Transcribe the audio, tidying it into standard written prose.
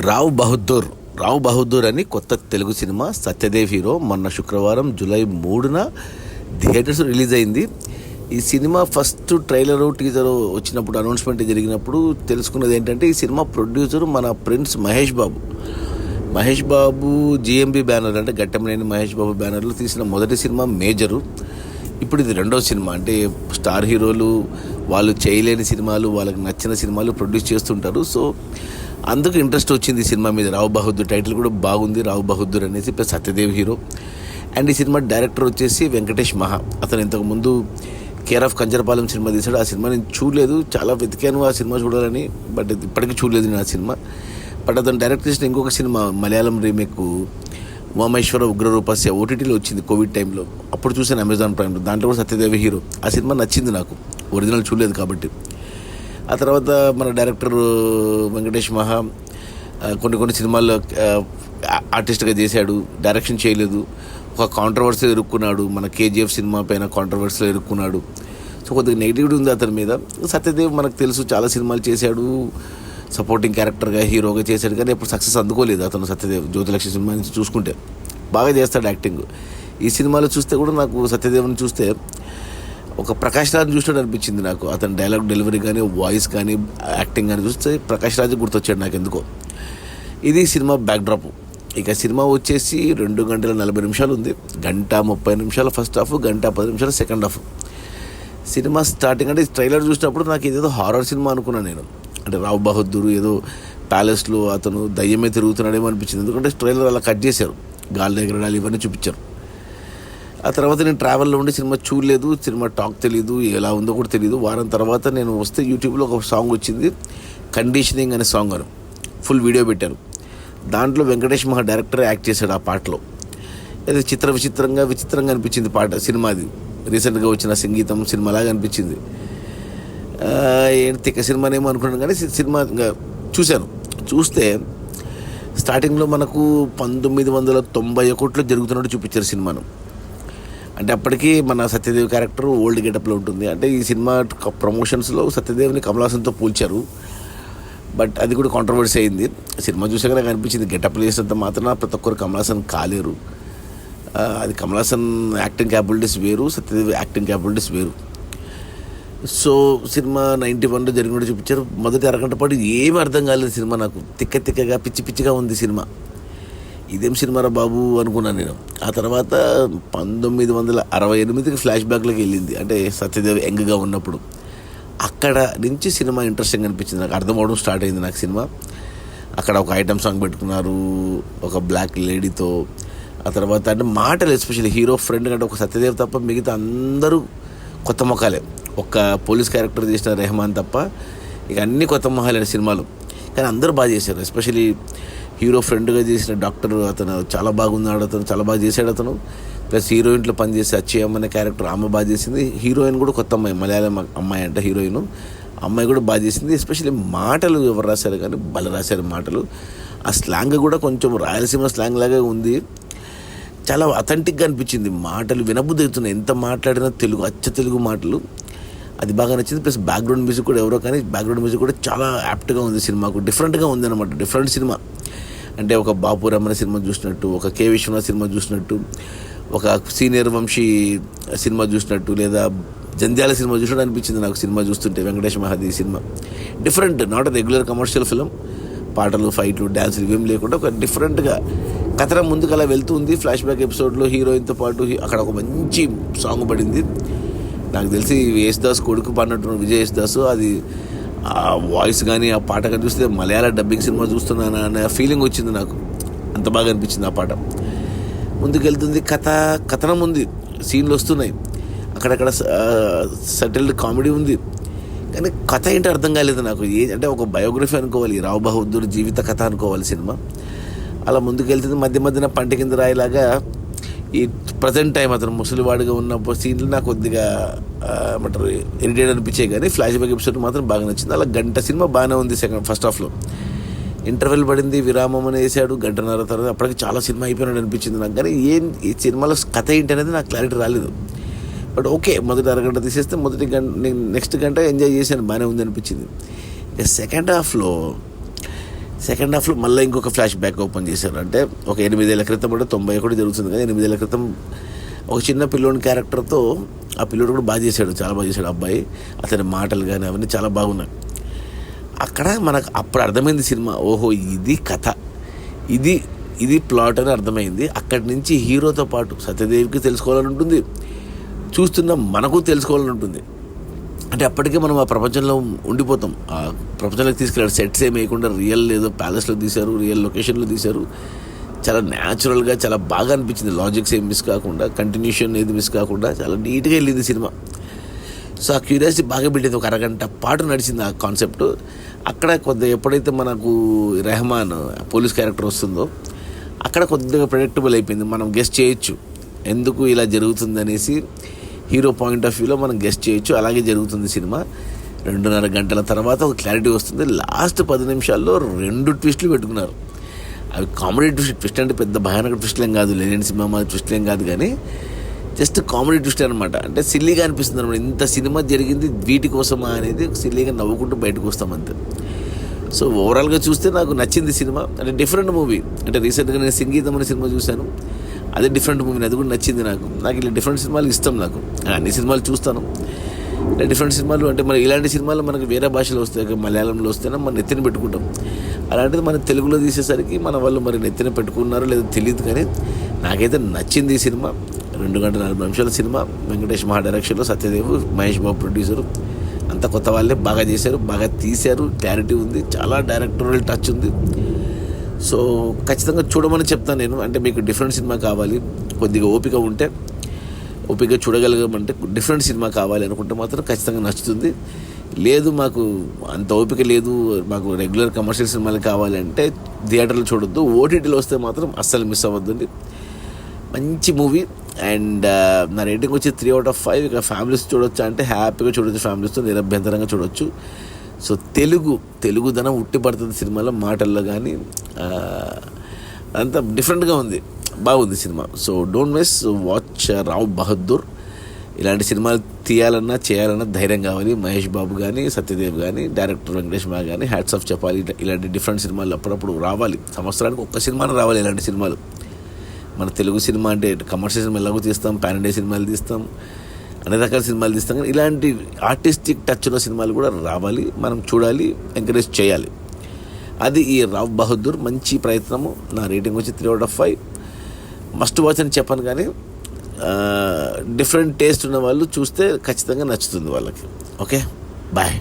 రావ్ బహదూర్ అని కొత్త Telugu cinema Satyadev hero మొన్న శుక్రవారం జూలై 3న థియేటర్స్ రిలీజ్ అయింది. ఈ సినిమా ఫస్ట్ ట్రైలరు టీజరు వచ్చినప్పుడు అనౌన్స్మెంట్ జరిగినప్పుడు తెలుసుకున్నది ఏంటంటే ఈ సినిమా ప్రొడ్యూసర్ మన prince Mahesh Babu GMB banner అంటే గట్టమనేని మహేష్ బాబు బ్యానర్లో తీసిన మొదటి సినిమా మేజరు. ఇప్పుడు ఇది రెండో సినిమా. అంటే స్టార్ హీరోలు వాళ్ళు చేయలేని సినిమాలు వాళ్ళకి నచ్చిన సినిమాలు ప్రొడ్యూస్ చేస్తుంటారు. సో అందుకు ఇంట్రెస్ట్ వచ్చింది ఈ సినిమా మీద. రావ్ బహదూర్ టైటిల్ కూడా బాగుంది, రావ్ బహదూర్ అనేసి ప్లస్ సత్యదేవ్ హీరో. అండ్ ఈ సినిమా డైరెక్టర్ వచ్చేసి వెంకటేష్ మహా. అతను ఇంతకుముందు కేర్ ఆఫ్ కంచరపాలెం సినిమా తీశాడు. ఆ సినిమా నేను చూడలేదు, చాలా వెతికాను ఆ సినిమా చూడాలని, బట్ ఇప్పటికీ చూడలేదు నేను ఆ సినిమా. బట్ అతను డైరెక్ట్ చేసిన ఇంకొక సినిమా మలయాళం రీమేక్ ఉమామేశ్వర ఉగ్రరూపస్య ఓటీటీలో వచ్చింది కోవిడ్ టైంలో. అప్పుడు చూసాను అమెజాన్ ప్రైమ్లో. దాంట్లో కూడా సత్యదేవ్ హీరో. ఆ సినిమా నచ్చింది నాకు, ఒరిజినల్ చూడలేదు కాబట్టి. ఆ తర్వాత మన డైరెక్టర్ వెంకటేష్ మహా కొన్ని సినిమాల్లో ఆర్టిస్ట్గా చేశాడు, డైరెక్షన్ చేయలేదు. ఒక కాంట్రవర్సీలో ఇరుక్కున్నాడు, మన కేజీఎఫ్ సినిమా పైన కాంట్రవర్సీలో ఇరుక్కున్నాడు. సో కొద్దిగా నెగిటివిటీ ఉంది అతని మీద. సత్యదేవ్ మనకు తెలుసు, చాలా సినిమాలు చేశాడు, సపోర్టింగ్ క్యారెక్టర్గా హీరోగా చేశాడు, కానీ ఎప్పుడు సక్సెస్ అందుకోలేదు అతను. సత్యదేవ్ జ్యోతిలక్ష్మి సినిమా నుంచి చూసుకుంటే బాగా చేస్తాడు యాక్టింగ్. ఈ సినిమాలో చూస్తే కూడా నాకు సత్యదేవ్ని చూస్తే ఒక ప్రకాష్ రాజ్ చూసినట్టు అనిపించింది నాకు. అతని డైలాగ్ డెలివరీ కానీ, వాయిస్ కానీ, యాక్టింగ్ కానీ చూస్తే ప్రకాష్ రాజ్ గుర్తొచ్చాడు నాకు ఎందుకో. ఇది సినిమా బ్యాక్డ్రాప్. ఇక సినిమా వచ్చేసి 2 గంటల 40 నిమిషాలు ఉంది. 1:30 first half, 1:10 second half. Cinema starting అంటే ట్రైలర్ చూసినప్పుడు నాకు ఇదేదో హారర్ సినిమా అనుకున్నాను నేను. అంటే రావ్ బహదూర్ ఏదో ప్యాలెస్లో అతను దయ్యమే తిరుగుతున్నాడేమో అనిపించింది. ఎందుకంటే ట్రైలర్ అలా కట్ చేశారు, గాలి ఎగరడాలు ఇవన్నీ చూపించారు. ఆ తర్వాత నేను ట్రావెల్లో ఉండి సినిమా చూడలేదు, సినిమా టాక్ తెలీదు, ఎలా ఉందో కూడా తెలియదు. వారం తర్వాత నేను వస్తే యూట్యూబ్లో ఒక సాంగ్ వచ్చింది, కండిషనింగ్ అనే సాంగ్ అని ఫుల్ వీడియో పెట్టారు. దాంట్లో వెంకటేష్ మహా డైరెక్టర్ యాక్ట్ చేశాడు ఆ పాటలో. అది విచిత్రంగా అనిపించింది పాట. సినిమాది రీసెంట్గా వచ్చిన సంగీతం సినిమాలాగా అనిపించింది. ఏంటి తిక్క సినిమానేమో అనుకున్నాను, కానీ సినిమా చూశాను. చూస్తే స్టార్టింగ్లో మనకు 1991 జరుగుతున్నట్టు చూపించారు సినిమాను. అంటే అప్పటికి మన సత్యదేవ్ క్యారెక్టర్ ఓల్డ్ గెటప్లో ఉంటుంది. అంటే ఈ సినిమా ప్రమోషన్స్లో సత్యదేవ్ని కమల్ హాసన్తో పోల్చారు, బట్ అది కూడా కాంట్రవర్సీ అయింది. సినిమా చూసాక నాకు అనిపించింది గెటప్లు చేసినంత మాత్రం ప్రతి ఒక్కరు కమల్ హాసన్ కాలేరు. అది కమల్ హాసన్ యాక్టింగ్ క్యాపబిలిటీస్ వేరు, సత్యదేవ్ యాక్టింగ్ క్యాపబిలిటీస్ వేరు. సో సినిమా 91లో జరిగినట్టు చూపించారు. మొదటి అరగంట పాటు ఏమీ అర్థం కాలేదు సినిమా. నాకు తిక్కగా పిచ్చిగా ఉంది సినిమా. ఇదేం సినిమారా బాబు అనుకున్నాను నేను. ఆ తర్వాత 1968కి ఫ్లాష్ బ్యాక్లోకి వెళ్ళింది, అంటే సత్యదేవ్ యంగ్గా ఉన్నప్పుడు. అక్కడ నుంచి సినిమా ఇంట్రెస్టింగ్ అనిపించింది నాకు, అర్థం అవడం స్టార్ట్ అయింది నాకు సినిమా. అక్కడ ఒక ఐటమ్ సాంగ్ పెట్టుకున్నారు ఒక బ్లాక్ లేడీతో. ఆ తర్వాత అంటే మాటలు, ఎస్పెషల్లీ హీరో ఫ్రెండ్ కంటే ఒక సత్యదేవ్ తప్ప మిగతా అందరూ కొత్త మొఖాలే. ఒక పోలీస్ క్యారెక్టర్ చేసిన రెహమాన్ తప్ప ఇక అన్నీ కొత్త మొహాలే సినిమాలు. కానీ అందరూ బాగా చేశారు. ఎస్పెషల్లీ హీరో ఫ్రెండ్గా చేసిన డాక్టర్ అతను చాలా బాగున్నాడు, అతను చాలా బాగా చేశాడు అతను. ప్లస్ హీరోయిన్లో పనిచేసే అచ్చయ్యమ్మ అనే క్యారెక్టర్ ఆమె బాగా చేసింది. హీరోయిన్ కూడా కొత్త అమ్మాయి, మలయాళం అమ్మాయి అంట హీరోయిన్, అమ్మాయి కూడా బాగా చేసింది. ఎస్పెషల్లీ మాటలు ఎవరు రాశారు కానీ భలే రాశారు మాటలు. ఆ స్లాంగ్ కూడా కొంచెం రాయలసీమ స్లాంగ్ లాగా ఉంది, చాలా అథెంటిక్గా అనిపించింది. మాటలు వినబుద్ధి అవుతున్నాయి, ఎంత మాట్లాడినా తెలుగు, అచ్చ తెలుగు మాటలు. అది బాగా నచ్చింది. ప్లస్ బ్యాక్గ్రౌండ్ మ్యూజిక్ కూడా ఎవరో కానీ బ్యాక్గ్రౌండ్ మ్యూజిక్ కూడా చాలా యాప్ట్గా ఉంది సినిమాకు. డిఫరెంట్గా ఉంది అనమాట, డిఫరెంట్ సినిమా. అంటే ఒక బాపు రమణ సినిమా చూసినట్టు, ఒక కే విశ్వనాథ్ సినిమా చూసినట్టు, ఒక సీనియర్ వంశీ సినిమా చూసినట్టు, లేదా జంధ్యాల సినిమా చూసినట్టు అనిపించింది నాకు సినిమా చూస్తుంటే. వెంకటేష్ మహాది సినిమా different, not regular commercial film. పాటలు, ఫైట్లు, డ్యాన్సులు ఇవేం లేకుండా ఒక డిఫరెంట్గా కథనం ముందుకు అలా వెళ్తూ ఉంది. ఫ్లాష్ బ్యాక్ ఎపిసోడ్లో హీరోయిన్తో పాటు అక్కడ ఒక మంచి సాంగ్ పడింది. నాకు తెలిసి యేసుదాస్ కొడుకు పాడినట్టు విజయ్ యేసుదాసు. అది ఆ వాయిస్ కానీ ఆ పాట కానీ చూస్తే మలయాళ డబ్బింగ్ సినిమా చూస్తున్నాను అనే ఫీలింగ్ వచ్చింది నాకు. అంత బాగా అనిపించింది ఆ పాట. ముందుకెళ్తుంది కథనం ఉంది, సీన్లు వస్తున్నాయి, అక్కడక్కడ సెటిల్డ్ కామెడీ ఉంది, కానీ కథ ఏంటో అర్థం కాలేదు నాకు. అంటే ఒక బయోగ్రఫీ అనుకోవాలి, రావ్ బహదూర్ జీవిత కథ అనుకోవాలి సినిమా. అలా ముందుకెళ్తుంది. మధ్యన పంట కింద రాయిలాగా ఈ ప్రజెంట్ టైం అతను ముసలివాడిగా ఉన్నప్పుడు సీన్లు నాకు కొద్దిగా ఏమంటారు ఇరిటేట్ అనిపించాయి, కానీ ఫ్లాష్ బ్యాక్ ఎపిసోడ్ మాత్రం బాగా నచ్చింది. అలా గంట సినిమా బాగానే ఉంది. ఫస్ట్ హాఫ్లో ఇంటర్వెల్ పడింది, విరామం అని వేసాడు 1:30 తర్వాత. అప్పటికి చాలా సినిమా అయిపోయినట్టు అనిపించింది నాకు. కానీ ఈ సినిమాలో కథ ఏంటి అనేది నాకు క్లారిటీ రాలేదు. బట్ ఓకే, మొదటి అరగంట తీసేస్తే నెక్స్ట్ గంట ఎంజాయ్ చేశాను, బాగానే ఉంది అనిపించింది. ఇక సెకండ్ హాఫ్లో సెకండ్ హాఫ్లో మళ్ళీ ఇంకొక ఫ్లాష్ బ్యాక్ ఓపెన్ చేశారు. అంటే ఒక 8 ఏళ్ల క్రితం అంటే 91 జరుగుతుంది కదా, 8 ఏళ్ల క్రితం ఒక చిన్న పిల్లోని క్యారెక్టర్తో ఆ పిల్లోడు కూడా బాగా చేశాడు, చాలా బాగా చేశాడు అబ్బాయి. అతని మాటలు కానీ అవన్నీ చాలా బాగున్నాయి. అక్కడ మనకు అప్పుడు అర్థమైంది సినిమా, ఓహో ఇది కథ, ఇది ప్లాట్ అని అర్థమైంది. అక్కడి నుంచి హీరోతో పాటు సత్యదేవికి తెలుసుకోవాలని ఉంటుంది, చూస్తున్న మనకు తెలుసుకోవాలని ఉంటుంది. అంటే అప్పటికే మనం ఆ ప్రపంచంలో ఉండిపోతాం. ఆ ప్రపంచంలోకి తీసుకెళ్ళాడు. సెట్స్ ఏమి వేయకుండా రియల్ ఏదో ప్యాలెస్లో తీశారు, రియల్ లొకేషన్లో తీశారు. చాలా న్యాచురల్గా చాలా బాగా అనిపించింది. లాజిక్స్ ఏం మిస్ కాకుండా, కంటిన్యూషన్ ఏది మిస్ కాకుండా చాలా నీట్గా వెళ్ళింది సినిమా. సో ఆ క్యూరియాసిటీ బాగా పెట్టింది. ఒక అరగంట పాటు నడిచింది ఆ కాన్సెప్ట్. అక్కడ కొద్దిగా ఎప్పుడైతే మనకు రెహమాన్ పోలీస్ క్యారెక్టర్ వస్తుందో అక్కడ కొద్దిగా ప్రెడిక్టబుల్ అయిపోయింది. మనం గెస్ట్ చేయొచ్చు ఎందుకు ఇలా జరుగుతుంది అనేసి, హీరో పాయింట్ ఆఫ్ వ్యూలో మనం గెస్ట్ చేయొచ్చు. అలాగే జరుగుతుంది సినిమా. 2.5 గంటల తర్వాత ఒక క్లారిటీ వస్తుంది. లాస్ట్ 10 నిమిషాల్లో 2 ట్విస్టులు పెట్టుకున్నారు. అవి కామెడీ ట్విస్ట్ అంటే పెద్ద భయానక ట్విస్టులు ఏం కాదు, లేని సినిమా మాది ట్విస్టులు ఏం కాదు, కానీ జస్ట్ కామెడీ ట్విస్ట్ అనమాట. అంటే సిల్లీగా అనిపిస్తుంది అనమాట. ఇంత సినిమా జరిగింది వీటి కోసమా అనేది సిల్లీగా నవ్వుకుంటూ బయటకు వస్తాం అంతే. సో ఓవరాల్గా చూస్తే నాకు నచ్చింది సినిమా. అంటే డిఫరెంట్ మూవీ. అంటే రీసెంట్గా నేను సంగీతం అనే సినిమా చూశాను, అదే డిఫరెంట్ మూవీ, అది కూడా నచ్చింది నాకు. ఇలా డిఫరెంట్ సినిమాలు ఇష్టం. నాకు అన్ని సినిమాలు చూస్తాను. ఇలా డిఫరెంట్ సినిమాలు అంటే మరి ఇలాంటి సినిమాలు మనకు వేరే భాషలో వస్తాయి, మలయాళంలో వస్తేనే మనం నెత్తిన పెట్టుకుంటాం. అలాంటిది మన తెలుగులో తీసేసరికి మన వాళ్ళు మరి నెత్తిన పెట్టుకున్నారో లేదో తెలియదు, కానీ నాకైతే నచ్చింది ఈ సినిమా. 2 గంటల 40 నిమిషాల సినిమా. వెంకటేష్ మహా డైరెక్షన్లో, సత్యదేవ్, మహేష్ బాబు ప్రొడ్యూసరు. అంత కొత్త వాళ్ళే బాగా చేశారు, బాగా తీశారు. క్లారిటీ ఉంది, చాలా డైరెక్టోరియల్ టచ్ ఉంది. సో ఖచ్చితంగా చూడమని చెప్తాను నేను. అంటే మీకు డిఫరెంట్ సినిమా కావాలి, కొద్దిగా ఓపిక ఉంటే, ఓపిక చూడగలగమంటే, డిఫరెంట్ సినిమా కావాలి అనుకుంటే మాత్రం ఖచ్చితంగా నచ్చుతుంది. లేదు మాకు అంత ఓపిక లేదు, మాకు రెగ్యులర్ కమర్షియల్ సినిమాలు కావాలంటే థియేటర్లో చూడొద్దు, ఓటీటీలో వస్తే మాత్రం అస్సలు మిస్ అవ్వద్దండి. మంచి మూవీ. అండ్ నా రేటింగ్ వచ్చి 3/5. ఇక ఫ్యామిలీస్ చూడొచ్చు అంటే హ్యాపీగా చూడొచ్చు, ఫ్యామిలీస్తో నిరభ్యంతరంగా చూడొచ్చు. సో తెలుగుదనం ఉట్టి పడుతుంది సినిమాలో, మాటల్లో కానీ అంతా డిఫరెంట్గా ఉంది, బాగుంది cinema. So don't miss, watch Rao Bahadur. ఇలాంటి సినిమాలు తీయాలన్నా చేయాలన్నా ధైర్యం కావాలి. మహేష్ బాబు కానీ, సత్యదేవ్ కానీ, డైరెక్టర్ వెంకటేష్ మా కానీ హ్యాట్స్ ఆఫ్ చెప్పాలి. ఇలాంటి డిఫరెంట్ సినిమాలు అప్పుడప్పుడు రావాలి, సంవత్సరానికి ఒక్క సినిమాను రావాలి ఇలాంటి సినిమాలు. మన తెలుగు సినిమా అంటే కమర్షియల్ సినిమా ఎలాగో తీస్తాం, పాన్ ఇండియా సినిమాలు తీస్తాం, అన్ని రకాల సినిమాలు తీస్తాం, కానీ ఇలాంటి ఆర్టిస్టిక్ టచ్ ఉన్న సినిమాలు కూడా రావాలి, మనం చూడాలి, ఎంకరేజ్ చేయాలి. అది ఈ రావ్ బహదూర్ మంచి ప్రయత్నము. నా రేటింగ్ వచ్చి 3/5. మస్ట్ వాచ్ అని చెప్పాను, కానీ డిఫరెంట్ టేస్ట్ ఉన్న వాళ్ళు చూస్తే ఖచ్చితంగా నచ్చుతుంది వాళ్ళకి. Okay, bye.